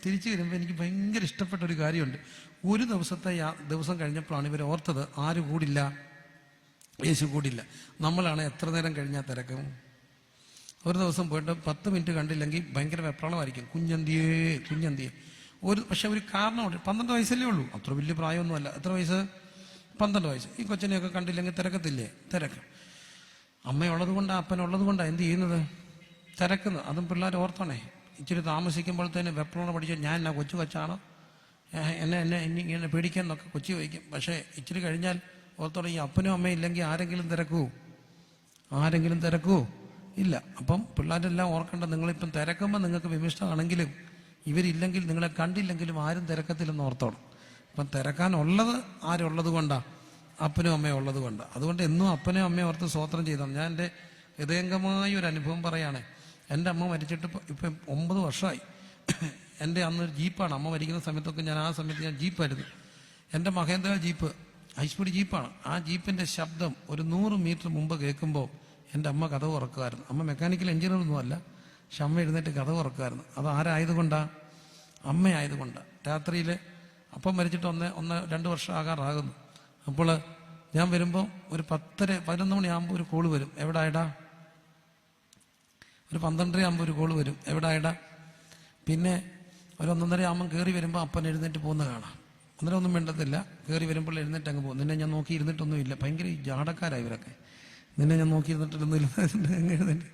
തിരിച്ചു വരുമ്പോൾ എനിക്ക് ഭയങ്കര ഇഷ്ടപ്പെട്ട ഒരു കാര്യമുണ്ട്. ഒരു ദിവസം കഴിഞ്ഞപ്പോഴാണ് ഇവർ ഓർത്തത്, ആര് കൂടില്ല? യേശു കൂടില്ല. നമ്മളാണ് എത്ര നേരം കഴിഞ്ഞാൽ തിരക്കും. ഒരു ദിവസം പോയിട്ട് 10 മിനിറ്റ് കണ്ടില്ലെങ്കിൽ ഭയങ്കര വെപ്രാളമായിരിക്കും. കുഞ്ഞന്തിയേ. പക്ഷെ ഒരു കാരണമുണ്ട്. 12 വയസ്സല്ലേ ഉള്ളൂ, അത്ര വലിയ പ്രായമൊന്നുമല്ല. എത്ര വയസ്സ്? 12 വയസ്സ്. ഈ കൊച്ചിനെയൊക്കെ കണ്ടില്ലെങ്കിൽ തിരക്കത്തില്ലേ? തിരക്കും. അമ്മയുള്ളത് കൊണ്ടാണ്, അപ്പനുള്ളത് കൊണ്ടാണ് എന്ത് ചെയ്യുന്നത്? തിരക്കുന്നത്. അതും പിള്ളേർ ഓർത്തണേ. ഇച്ചിരി താമസിക്കുമ്പോഴത്തേന് വെപ്രാളം പഠിച്ചാൽ ഞാൻ എന്നാ കൊച്ചാണോ, എന്നെ പേടിക്കാൻ എന്നൊക്കെ കൊച്ചു ചോദിക്കും. പക്ഷേ ഇച്ചിരി കഴിഞ്ഞാൽ ഓർത്തോളം ഈ അപ്പനും അമ്മയും ഇല്ലെങ്കിൽ ആരെങ്കിലും തിരക്കുവോ? ഇല്ല. അപ്പം പിള്ളേരെല്ലാം ഓർക്കേണ്ട, നിങ്ങളിപ്പം തിരക്കുമ്പോൾ നിങ്ങൾക്ക് വിമിഷ്ടമാണെങ്കിലും ഇവരില്ലെങ്കിൽ, നിങ്ങളെ കണ്ടില്ലെങ്കിലും ആരും തിരക്കത്തില്ലെന്ന് ഓർത്തോണം. അപ്പം തിരക്കാനുള്ളത് ആരുള്ളത് കൊണ്ടാണ്? അപ്പനും അമ്മയും ഉള്ളത് കൊണ്ടാണ്. അതുകൊണ്ട് എന്നും അപ്പനും അമ്മയും ഓർത്ത് സ്തോത്രം ചെയ്താണ്. ഞാൻ എൻ്റെ ഹൃദയംഗമായ ഒരു അനുഭവം പറയുകയാണ്. എൻ്റെ അമ്മ മരിച്ചിട്ട് ഇപ്പം 9 വർഷമായി. എൻ്റെ അന്നൊരു ജീപ്പാണ്. അമ്മ മരിക്കുന്ന സമയത്തൊക്കെ ആ സമയത്ത് ഞാൻ ജീപ്പായിരുന്നു. എൻ്റെ മഹേന്ദ്ര ജീപ്പ്, ഹൈസ്പീഡ് ജീപ്പാണ്. ആ ജീപ്പിൻ്റെ ശബ്ദം ഒരു 100 മീറ്റർ മുമ്പ് കേൾക്കുമ്പോൾ എൻ്റെ അമ്മ കഥ ഉറക്കുമായിരുന്നു. അമ്മ മെക്കാനിക്കൽ എഞ്ചിനീയറൊന്നും അല്ല, പക്ഷെ അമ്മ എഴുന്നേറ്റ് കഥ ഉറക്കുമായിരുന്നു. അത് ആരായതുകൊണ്ടാണ്? അമ്മയായതുകൊണ്ടാണ്. രാത്രിയിൽ അപ്പം മരിച്ചിട്ട് 1-2 വർഷം ആകാറാകുന്നു. അപ്പോൾ ഞാൻ വരുമ്പോൾ ഒരു 10-11 മണിയാകുമ്പോൾ ഒരു കോള് വരും. എവിടായടാ? ഒരു 12:30 ആകുമ്പോൾ ഒരു കോള് വരും. എവിടായടാ? പിന്നെ ഒരു 1:30 ആകുമ്പോൾ കയറി വരുമ്പോൾ അപ്പൻ എഴുന്നേറ്റ് പോകുന്ന കാണാം. അന്നേരം ഒന്നും വേണ്ടതില്ല, കയറി വരുമ്പോൾ എഴുന്നേറ്റ് അങ്ങ് പോകും. നിന്നെ ഞാൻ നോക്കി ഇരുന്നിട്ടൊന്നുമില്ല. ഭയങ്കര ജാടക്കാരായി ഇവരൊക്കെ. നിന്നെ ഞാൻ നോക്കി ഇരുന്നിട്ടൊന്നുമില്ല, എഴുന്നേറ്റ്.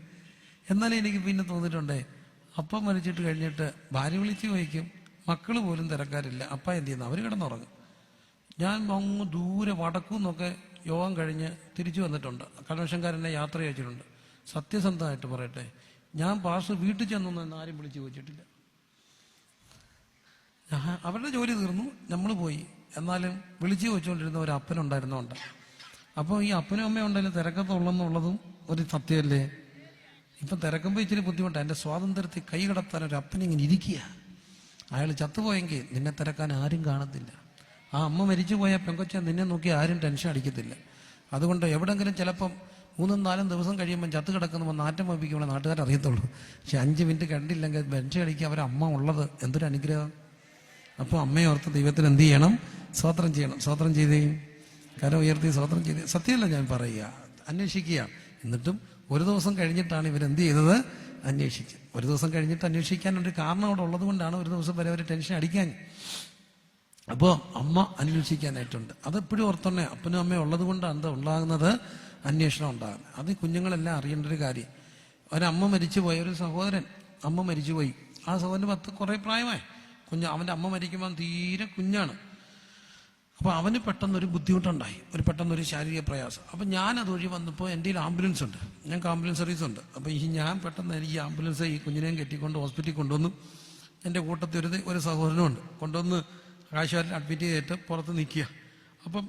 എന്നാലും എനിക്ക് പിന്നെ തോന്നിയിട്ടുണ്ടേ, അപ്പം മരിച്ചിട്ട് കഴിഞ്ഞിട്ട് ഭാര്യ വിളിച്ച് ചോദിക്കും, മക്കൾ പോലും തിരക്കാരില്ല. അപ്പ എന്ത് ചെയ്യുന്നു? അവർ കിടന്നുറങ്ങും. ഞാൻ അങ്ങ് ദൂരെ വടക്കുന്നൊക്കെ യോഗം കഴിഞ്ഞ് തിരിച്ചു വന്നിട്ടുണ്ട്. കൺവെൻഷൻകാരനെ യാത്ര അയച്ചിട്ടുണ്ട്. സത്യസന്ധമായിട്ട് പറയട്ടെ, ഞാൻ പാസ്റ്റർ വീട്ടിൽ ചെന്നൊന്നും ആരും വിളിച്ച് ചോദിച്ചിട്ടില്ല. അവരുടെ ജോലി തീർന്നു, നമ്മൾ പോയി. എന്നാലും വിളിച്ചു ചോദിച്ചുകൊണ്ടിരുന്ന ഒരു അപ്പനുണ്ടായിരുന്നോണ്ട്. അപ്പോൾ ഈ അപ്പനും അമ്മയും ഉണ്ടെങ്കിൽ തിരക്കത്തുള്ളെന്നുള്ളതും ഒരു സത്യമല്ലേ? ഇപ്പം തിരക്കുമ്പോൾ ഇച്ചിരി ബുദ്ധിമുട്ടാണ്. എൻ്റെ സ്വാതന്ത്ര്യത്തിൽ കൈ കടത്താൻ ഒരു അപ്പനിങ്ങനെ ഇരിക്കുക. അയാൾ ചത്തുപോയെങ്കിൽ നിന്നെ തിരക്കാൻ ആരും കാണത്തില്ല. ആ അമ്മ മരിച്ചു പോയ പെങ്കൊച്ച നിന്നെ നോക്കി ആരും ടെൻഷൻ അടിക്കത്തില്ല. അതുകൊണ്ട് എവിടെങ്കിലും ചിലപ്പം 3-4 ദിവസം കഴിയുമ്പോൾ ചത്ത് കിടക്കുമ്പോൾ നാറ്റം വപ്പിക്കുമ്പോൾ നാട്ടുകാരറിയത്തുള്ളൂ. പക്ഷെ 5 മിനിറ്റ് കണ്ടില്ലെങ്കിൽ ടെൻഷൻ അടിക്കുക. അവരമ്മ ഉള്ളത് എന്തൊരു അനുഗ്രഹം. അപ്പോൾ അമ്മയെ ഓർത്ത് ദൈവത്തിന് എന്ത് ചെയ്യണം? സ്തോത്രം ചെയ്യണം. സ്തോത്രം ചെയ്തേ, കരം ഉയർത്തി സ്തോത്രം ചെയ്തേ. സത്യമല്ല ഞാൻ പറയുക, അന്വേഷിക്കുക. എന്നിട്ടും ഒരു ദിവസം കഴിഞ്ഞിട്ടാണ് ഇവരെന്ത് ചെയ്തത്? അന്വേഷിക്കുക. ഒരു ദിവസം കഴിഞ്ഞിട്ട് അന്വേഷിക്കാനൊരു കാരണം അവിടെ ഉള്ളത് കൊണ്ടാണ് ഒരു ദിവസം വരെ അവർ ടെൻഷൻ അടിക്കാൻ. അപ്പോൾ അമ്മ അന്വേഷിക്കാനായിട്ടുണ്ട്. അതെപ്പോഴും ഓർത്തന്നെ, അപ്പനും അമ്മയും ഉള്ളത് കൊണ്ടാണ് എന്താ ഉണ്ടാകുന്നത്? അന്വേഷണം ഉണ്ടാകുന്നത്. അത് കുഞ്ഞുങ്ങളെല്ലാം അറിയേണ്ട ഒരു കാര്യം. ഒരമ്മ മരിച്ചുപോയി, ഒരു സഹോദരൻ അമ്മ മരിച്ചുപോയി. ആ സഹോദരന് കുറേ പ്രായമായി. അവൻ്റെ അമ്മ മരിക്കുമ്പോൾ തീരെ കുഞ്ഞാണ്. അപ്പോൾ അവന് പെട്ടെന്നൊരു ബുദ്ധിമുട്ടുണ്ടായി, പെട്ടെന്നൊരു ശാരീരിക പ്രയാസം. അപ്പം ഞാൻ അതുവഴി വന്നപ്പോൾ എൻ്റെ കയ്യിൽ ആംബുലൻസ് ഉണ്ട്, ഞങ്ങൾക്ക് ആംബുലൻസ് സർവീസ് ഉണ്ട്. അപ്പോൾ ഞാൻ പെട്ടെന്ന് എനിക്ക് ആംബുലൻസ് ഈ കുഞ്ഞിനെയും കെട്ടിക്കൊണ്ട് ഹോസ്പിറ്റലിൽ കൊണ്ടുവന്നു. എൻ്റെ കൂട്ടത്തിൽ ഒരു സഹോദരനുണ്ട്. കൊണ്ടുവന്ന് ആശുപത്രിയിൽ അഡ്മിറ്റ് ചെയ്തിട്ട് പുറത്ത് നിൽക്കുക. അപ്പം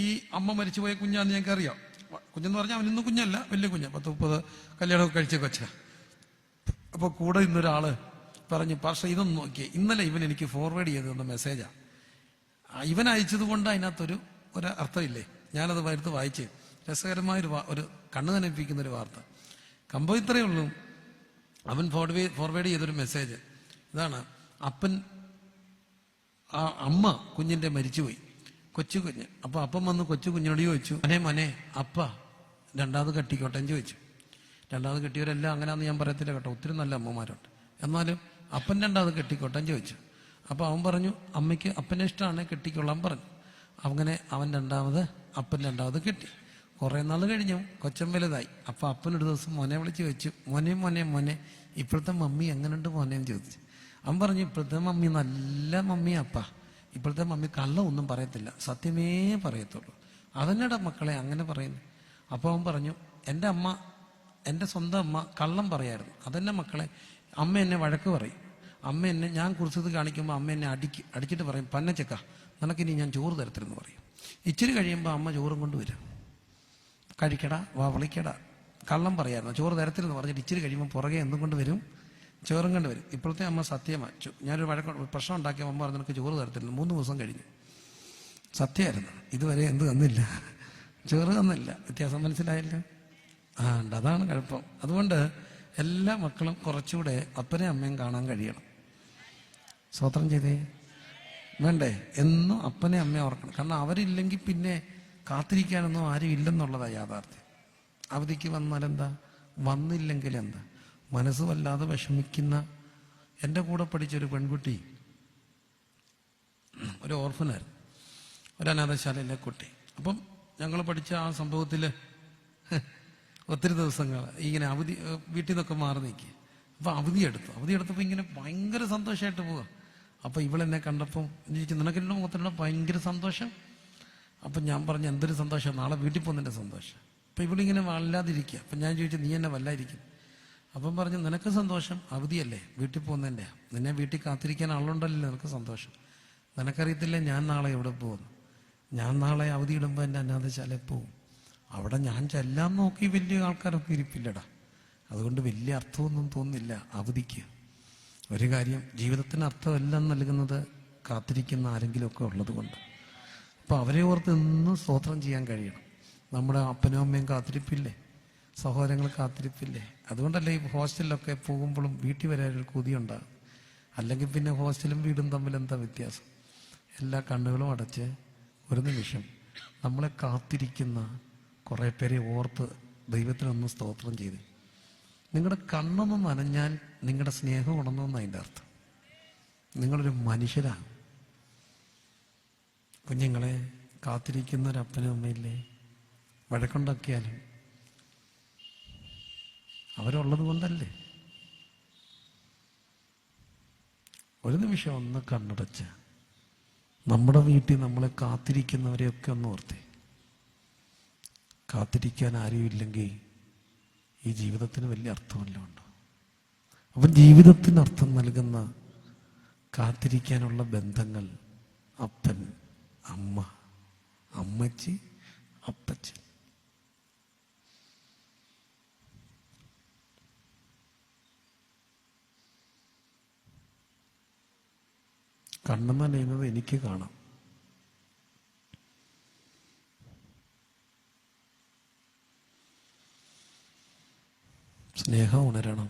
ഈ അമ്മ മരിച്ചുപോയ കുഞ്ഞാന്ന് ഞങ്ങൾക്ക് അറിയാം. കുഞ്ഞെന്ന് പറഞ്ഞാൽ അവനൊന്നും കുഞ്ഞല്ല, വലിയ കുഞ്ഞ, 10-30 കല്യാണമൊക്കെ കഴിച്ച കൊച്ച. അപ്പോൾ കൂടെ ഇന്നൊരാൾ പറഞ്ഞു, പക്ഷേ ഇതൊന്നും നോക്കിയേ, ഇന്നലെ ഇവൻ എനിക്ക് ഫോർവേഡ് ചെയ്ത് തന്ന മെസ്സേജാണ്. ഇവൻ അയച്ചത് കൊണ്ട് അതിനകത്തൊരു അർത്ഥമില്ലേ? ഞാനത് എടുത്ത് വായിച്ച്, രസകരമായൊരു കണ്ണു നനപ്പിക്കുന്നൊരു വാർത്ത. സംഭവം ഇത്രയേ ഉള്ളൂ. അവൻ ഫോർവേഡ് ചെയ്തൊരു മെസ്സേജ് ഇതാണ്: അമ്മ കുഞ്ഞിൻ്റെ മരിച്ചുപോയി, കൊച്ചുകുഞ്ഞ്. അപ്പോൾ അപ്പം വന്ന് കൊച്ചുകുഞ്ഞിനോട് ചോദിച്ചു, മോനെ അപ്പ 2ാമത് കെട്ടിക്കോട്ടെ എന്ന് ചോദിച്ചു. 2ാമത് കെട്ടിയവരെല്ലാം അങ്ങനെയാണെന്ന് ഞാൻ പറയത്തില്ല കേട്ടോ, ഒത്തിരി നല്ല അമ്മമാരുണ്ട്. എന്നാലും അപ്പൻ 2ാമത് കെട്ടിക്കോട്ടെ എന്ന് ചോദിച്ചു. അപ്പോൾ അവൻ പറഞ്ഞു, അമ്മയ്ക്ക് അപ്പനെ ഇഷ്ടമാണ്, കെട്ടിക്കൊള്ളാൻ പറഞ്ഞു. അങ്ങനെ അവൻ അപ്പൻ 2ാമത് കെട്ടി. കുറേ നാൾ കഴിഞ്ഞു കൊച്ചൻ വലുതായി. അപ്പോൾ അപ്പനൊരു ദിവസം മോനെ വിളിച്ച് ചോദിച്ചു, മോനെ ഇപ്പോഴത്തെ മമ്മി എങ്ങനെയുണ്ട് മോനെന്ന് ചോദിച്ചു. അവൻ പറഞ്ഞു, ഇപ്പോഴത്തെ മമ്മി നല്ല മമ്മിയാ അപ്പ. ഇപ്പോഴത്തെ മമ്മി കള്ളം ഒന്നും പറയത്തില്ല, സത്യമേ പറയത്തുള്ളൂ. അതെന്നടാ മക്കളെ അങ്ങനെ പറയുന്നു? അപ്പോൾ അവൻ പറഞ്ഞു, എൻ്റെ സ്വന്തം അമ്മ കള്ളം പറയായിരുന്നു. അതെന്നെ മക്കളെ, അമ്മ എന്നെ വഴക്ക് പറയും. അമ്മ എന്നെ, ഞാൻ കുറിച്ചത് കാണിക്കുമ്പോൾ അമ്മ എന്നെ അടിച്ചിട്ട് പറയും, പന്നച്ചക്ക നിനക്കിനി ഞാൻ ചോറ് തരത്തില്ലെന്ന് പറയും. ഇച്ചിരി കഴിയുമ്പോൾ അമ്മ ചോറും കൊണ്ടുവരും. കഴിക്കടാ, വിളിക്കടാ. കള്ളം പറയായിരുന്നു, ചോറ് തരത്തില്ലെന്ന് പറഞ്ഞിട്ട് ഇച്ചിരി കഴിയുമ്പോൾ പുറകെ എന്തും കൊണ്ട് വരും? ചോറും കൊണ്ട് വരും. ഇപ്പോഴത്തെ അമ്മ സത്യമാണ്. ഞാനൊരു പ്രശ്നം ഉണ്ടാക്കിയ അമ്മ പറഞ്ഞു, നിനക്ക് ചോറ് തരത്തില്ല. 3 ദിവസം കഴിഞ്ഞു. സത്യമായിരുന്നു. ഇതുവരെ എന്ത് തന്നില്ല? ചോറ് തന്നില്ല. വ്യത്യാസം മനസ്സിലായില്ല? ഉണ്ട്. അതാണ് കുഴപ്പം. അതുകൊണ്ട് എല്ലാ മക്കളും കുറച്ചുകൂടെ അപ്പനെയും അമ്മയും കാണാൻ കഴിയണം. സ്തോത്രം ചെയ്തേ. വേണ്ടേ? എന്നും അപ്പനെ അമ്മയെ ഓർക്കണം. കാരണം അവരില്ലെങ്കിൽ പിന്നെ കാത്തിരിക്കാനൊന്നും ആരും ഇല്ലെന്നുള്ളതാണ് യാഥാർത്ഥ്യം. അവധിക്ക് വന്നാലെന്താ, വന്നില്ലെങ്കിൽ എന്താ? മനസ്സ് വല്ലാതെ വിഷമിക്കുന്ന എൻ്റെ കൂടെ പഠിച്ചൊരു പെൺകുട്ടി, ഒരു ഓർഫനായിരുന്നു, ഒരു അനാഥശാലയിലെ കുട്ടി. അപ്പം ഞങ്ങൾ പഠിച്ച ആ സംഭവത്തിൽ ഒത്തിരി ദിവസങ്ങൾ ഇങ്ങനെ അവധി, വീട്ടിൽ നിന്നൊക്കെ മാറി നിൽക്കുക. അപ്പം അവധിയെടുത്തപ്പോൾ ഇങ്ങനെ ഭയങ്കര സന്തോഷമായിട്ട് പോവുക. അപ്പം ഇവളെന്നെ കണ്ടപ്പം ചോദിച്ചു, നിനക്കെല്ലാം മുഖത്തിലുള്ള ഭയങ്കര സന്തോഷം. അപ്പം ഞാൻ പറഞ്ഞു, എന്തൊരു സന്തോഷം, നാളെ വീട്ടിൽ പോകുന്നതിൻ്റെ സന്തോഷം. അപ്പം ഇവളിങ്ങനെ വല്ലാതിരിക്കുക. അപ്പം ഞാൻ ചോദിച്ചു, നീ എന്നെ വല്ലാതിരിക്കും? അപ്പം പറഞ്ഞു, നിനക്ക് സന്തോഷം അവധിയല്ലേ, വീട്ടിൽ പോകുന്നതിൻ്റെ. നിന്നെ വീട്ടിൽ കാത്തിരിക്കാൻ ആളുണ്ടല്ലോ, നിനക്ക് സന്തോഷം. നിനക്കറിയത്തില്ല ഞാൻ നാളെ എവിടെ പോകുന്നു. ഞാൻ നാളെ അവധി ഇടുമ്പോൾ എൻ്റെ അനാഥശാലയിൽ പോകും. അവിടെ ഞാൻ ചെല്ലാൻ നോക്കി വലിയ ആൾക്കാരൊക്കെ ഇരിപ്പില്ലടാ. അതുകൊണ്ട് വലിയ അർത്ഥമൊന്നും തോന്നുന്നില്ല അവധിക്ക്. ഒരു കാര്യം, ജീവിതത്തിന് അർത്ഥമെല്ലാം നൽകുന്നത് കാത്തിരിക്കുന്ന ആരെങ്കിലുമൊക്കെ ഉള്ളത് കൊണ്ട്. അപ്പോൾ അവരെ ഓർത്ത് എന്നും സ്തോത്രം ചെയ്യാൻ കഴിയണം. നമ്മുടെ അപ്പനും അമ്മയും കാത്തിരിപ്പില്ലേ, സഹോദരങ്ങൾ കാത്തിരിപ്പില്ലേ. അതുകൊണ്ടല്ലേ ഈ ഹോസ്റ്റലിലൊക്കെ പോകുമ്പോഴും വീട്ടിൽ വരാൻ ഒരു കൊതിയുണ്ടാകും. അല്ലെങ്കിൽ പിന്നെ ഹോസ്റ്റലും വീടും തമ്മിൽ എന്താ വ്യത്യാസം? എല്ലാ കണ്ണുകളും അടച്ച് ഒരു നിമിഷം നമ്മളെ കാത്തിരിക്കുന്ന കുറേ പേരെ ഓർത്ത് ദൈവത്തിനൊന്ന് സ്തോത്രം ചെയ്ത്. നിങ്ങളുടെ കണ്ണൊന്ന് നനഞ്ഞാൽ നിങ്ങളുടെ സ്നേഹം ഉണർന്നെന്ന് അതിൻ്റെ അർത്ഥം. നിങ്ങളൊരു മനുഷ്യരാണ്. കുഞ്ഞുങ്ങളെ കാത്തിരിക്കുന്ന ഒരു അപ്പനും അമ്മയില്ലേ, വഴക്കുണ്ടാക്കിയാലും അവരുള്ളത് കൊണ്ടല്ലേ. ഒരു നിമിഷം ഒന്ന് കണ്ണടച്ച് നമ്മുടെ വീട്ടിൽ നമ്മളെ കാത്തിരിക്കുന്നവരെയൊക്കെ ഒന്ന് ഓർത്തേ. കാത്തിരിക്കാൻ ആരും ഇല്ലെങ്കിൽ ഈ ജീവിതത്തിന് വലിയ അർത്ഥമല്ലോ ഉണ്ടോ? അപ്പം ജീവിതത്തിന് അർത്ഥം നൽകുന്ന കാത്തിരിക്കാനുള്ള ബന്ധങ്ങൾ അപ്പൻ, അമ്മ, അമ്മച്ചി, അപ്പച്ചൻ. കണ്ണു നനയുന്നത് എനിക്ക് കാണാം. സ്നേഹം ഉണരണം.